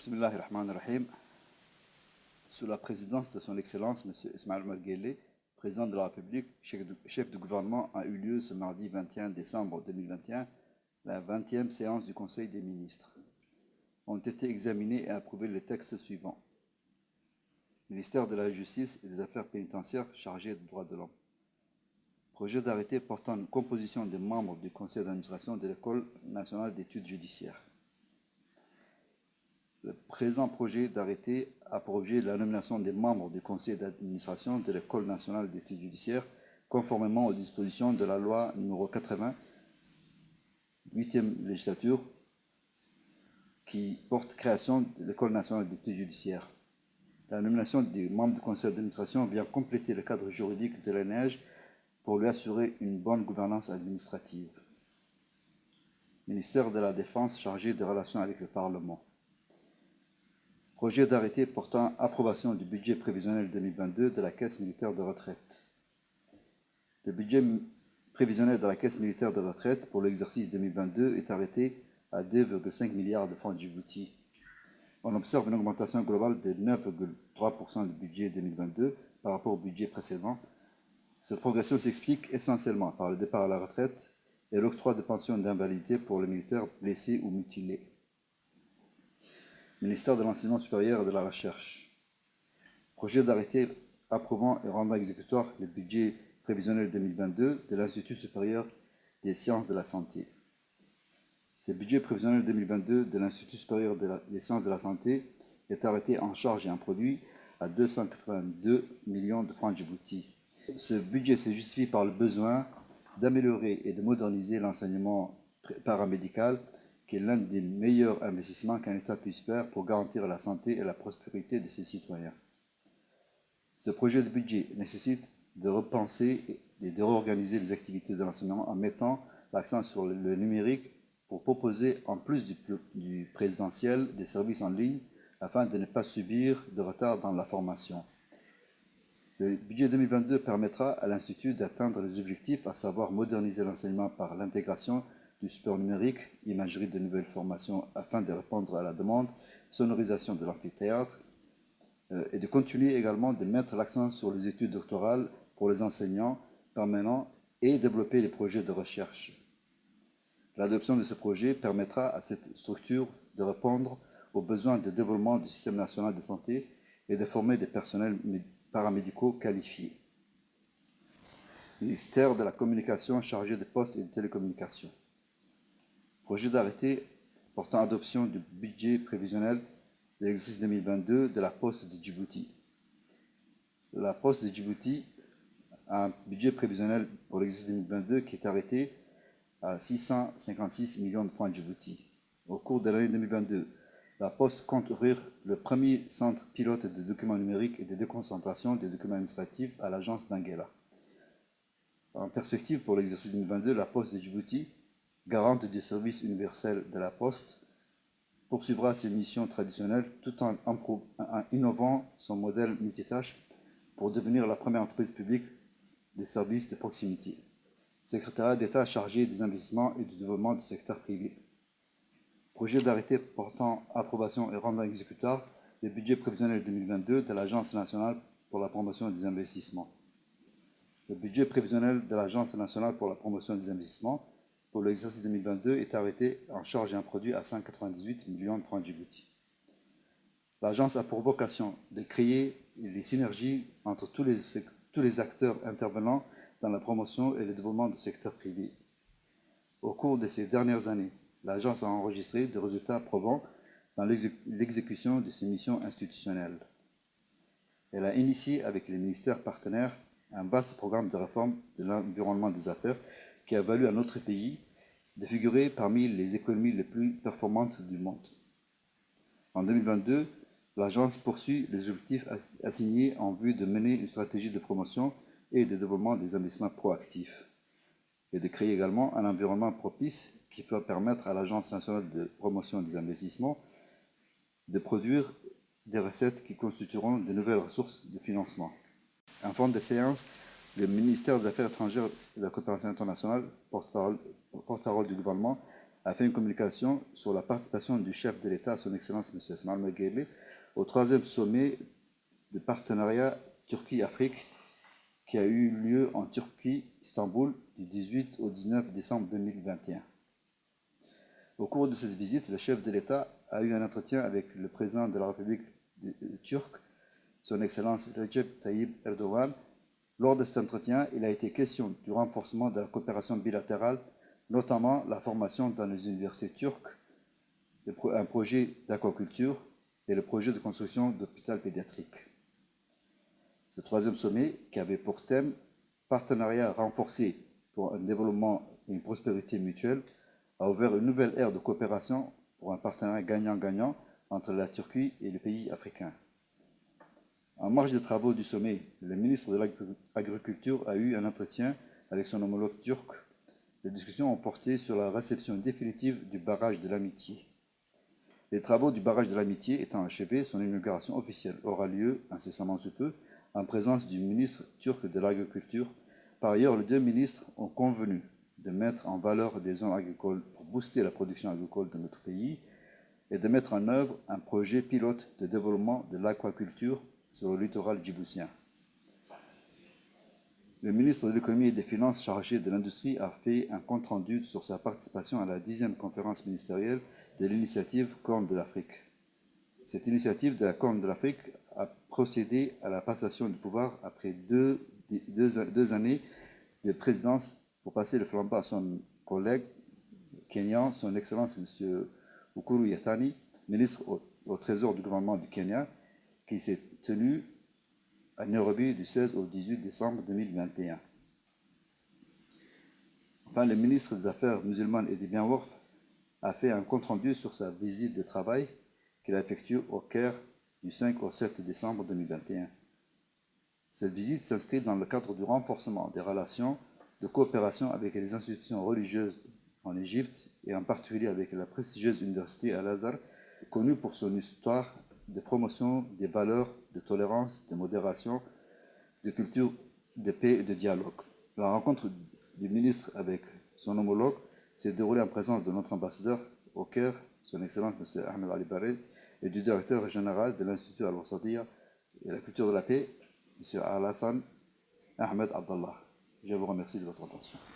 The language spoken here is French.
Bismillahirrahmanirrahim. Sous la présidence de son Excellence, M. Ismaël Omar Guelleh, président de la République, chef du gouvernement, a eu lieu ce mardi 21 décembre 2021 la 20e séance du Conseil des ministres. Ont été examinés et approuvés les textes suivants. Ministère de la Justice et des Affaires pénitentiaires chargé des droits de l'homme. Projet d'arrêté portant une composition des membres du Conseil d'administration de l'École nationale d'études judiciaires. Le présent projet d'arrêté a pour objet la nomination des membres du conseil d'administration de l'École nationale d'études judiciaires, conformément aux dispositions de la loi n° 80, 8e législature, qui porte création de l'École nationale d'études judiciaires. La nomination des membres du conseil d'administration vient compléter le cadre juridique de l'ENEJ pour lui assurer une bonne gouvernance administrative. Ministère de la Défense chargé des relations avec le Parlement. Projet d'arrêté portant approbation du budget prévisionnel 2022 de la Caisse militaire de retraite. Le budget prévisionnel de la Caisse militaire de retraite pour l'exercice 2022 est arrêté à 2,5 milliards de francs djibouti. On observe une augmentation globale de 9,3% du budget 2022 par rapport au budget précédent. Cette progression s'explique essentiellement par le départ à la retraite et l'octroi de pensions d'invalidité pour les militaires blessés ou mutilés. Ministère de l'Enseignement supérieur et de la Recherche. Projet d'arrêté approuvant et rendant exécutoire le budget prévisionnel 2022 de l'Institut supérieur des sciences de la santé. Ce budget prévisionnel 2022 de l'Institut supérieur des sciences de la santé est arrêté en charge et en produit à 282 millions de francs djibouti. Ce budget se justifie par le besoin d'améliorer et de moderniser l'enseignement paramédical, qui est l'un des meilleurs investissements qu'un État puisse faire pour garantir la santé et la prospérité de ses citoyens. Ce projet de budget nécessite de repenser et de réorganiser les activités de l'enseignement en mettant l'accent sur le numérique pour proposer, en plus du présentiel, des services en ligne afin de ne pas subir de retard dans la formation. Ce budget 2022 permettra à l'Institut d'atteindre les objectifs, à savoir moderniser l'enseignement par l'intégration du support numérique, imagerie de nouvelles formations afin de répondre à la demande, sonorisation de l'amphithéâtre, et de continuer également de mettre l'accent sur les études doctorales pour les enseignants permanents et développer les projets de recherche. L'adoption de ce projet permettra à cette structure de répondre aux besoins de développement du système national de santé et de former des personnels paramédicaux qualifiés. Ministère de la Communication chargé des postes et des télécommunications. Projet d'arrêté portant adoption du budget prévisionnel de l'exercice 2022 de la Poste de Djibouti. La Poste de Djibouti a un budget prévisionnel pour l'exercice 2022 qui est arrêté à 656 millions de francs djibouti. Au cours de l'année 2022, la Poste compte ouvrir le premier centre pilote de documents numériques et de déconcentration des documents administratifs à l'agence d'Anguela. En perspective pour l'exercice 2022, la Poste de Djibouti, garante du service universel de la Poste, poursuivra ses missions traditionnelles tout en innovant son modèle multitâche pour devenir la première entreprise publique des services de proximité. Secrétariat d'État chargé des investissements et du développement du secteur privé. Projet d'arrêté portant approbation et rendant exécutoire le budget prévisionnel 2022 de l'Agence nationale pour la promotion des investissements. Le budget prévisionnel de l'Agence nationale pour la promotion des investissements pour l'exercice 2022 est arrêté en charge et en produit à 198 millions de francs djibouti. L'agence a pour vocation de créer les synergies entre tous les acteurs intervenant dans la promotion et le développement du secteur privé. Au cours de ces dernières années, l'agence a enregistré des résultats probants dans l'exécution de ses missions institutionnelles. Elle a initié avec les ministères partenaires un vaste programme de réforme de l'environnement des affaires qui a valu à notre pays de figurer parmi les économies les plus performantes du monde. En 2022, l'agence poursuit les objectifs assignés en vue de mener une stratégie de promotion et de développement des investissements proactifs et de créer également un environnement propice qui va permettre à l'Agence nationale de promotion des investissements de produire des recettes qui constitueront de nouvelles ressources de financement. En fin de séance, le ministère des Affaires étrangères et de la coopération internationale, porte-parole du gouvernement, a fait une communication sur la participation du chef de l'État, son Excellence M. Ismail Maguele, au 3e sommet de partenariat Turquie-Afrique qui a eu lieu en Turquie, Istanbul, du 18 au 19 décembre 2021. Au cours de cette visite, le chef de l'État a eu un entretien avec le président de la République turque, son Excellence Recep Tayyip Erdogan. Lors de cet entretien, il a été question du renforcement de la coopération bilatérale, notamment la formation dans les universités turques, un projet d'aquaculture et le projet de construction d'hôpital pédiatrique. Ce 3e sommet, qui avait pour thème « Partenariat renforcé pour un développement et une prospérité mutuelle », a ouvert une nouvelle ère de coopération pour un partenariat gagnant-gagnant entre la Turquie et les pays africains. En marge des travaux du sommet, le ministre de l'Agriculture a eu un entretien avec son homologue turc. Les discussions ont porté sur la réception définitive du barrage de l'Amitié. Les travaux du barrage de l'Amitié étant achevés, son inauguration officielle aura lieu incessamment sous peu, en présence du ministre turc de l'Agriculture. Par ailleurs, les deux ministres ont convenu de mettre en valeur des zones agricoles pour booster la production agricole de notre pays et de mettre en œuvre un projet pilote de développement de l'aquaculture sur le littoral djiboutien. Le ministre de l'économie et des finances chargé de l'industrie a fait un compte-rendu sur sa participation à la 10e conférence ministérielle de l'initiative Corne de l'Afrique. Cette initiative de la Corne de l'Afrique a procédé à la passation du pouvoir après deux années de présidence pour passer le flambeau à son collègue kenyan, son Excellence M. Ukuru Yatani, ministre au Trésor du gouvernement du Kenya, qui s'est tenu à Nairobi du 16 au 18 décembre 2021. Enfin, le ministre des Affaires musulmanes et des Bienworth a fait un compte-rendu sur sa visite de travail qu'il a effectuée au Caire du 5 au 7 décembre 2021. Cette visite s'inscrit dans le cadre du renforcement des relations de coopération avec les institutions religieuses en Égypte et en particulier avec la prestigieuse université Al-Azhar, connue pour son histoire de promotion des valeurs de tolérance, de modération, de culture, de paix et de dialogue. La rencontre du ministre avec son homologue s'est déroulée en présence de notre ambassadeur au Caire, son Excellence M. Ahmed Ali Baré, et du directeur général de l'Institut Al-Wasatiyya et la culture de la paix, M. Al-Hassan Ahmed Abdallah. Je vous remercie de votre attention.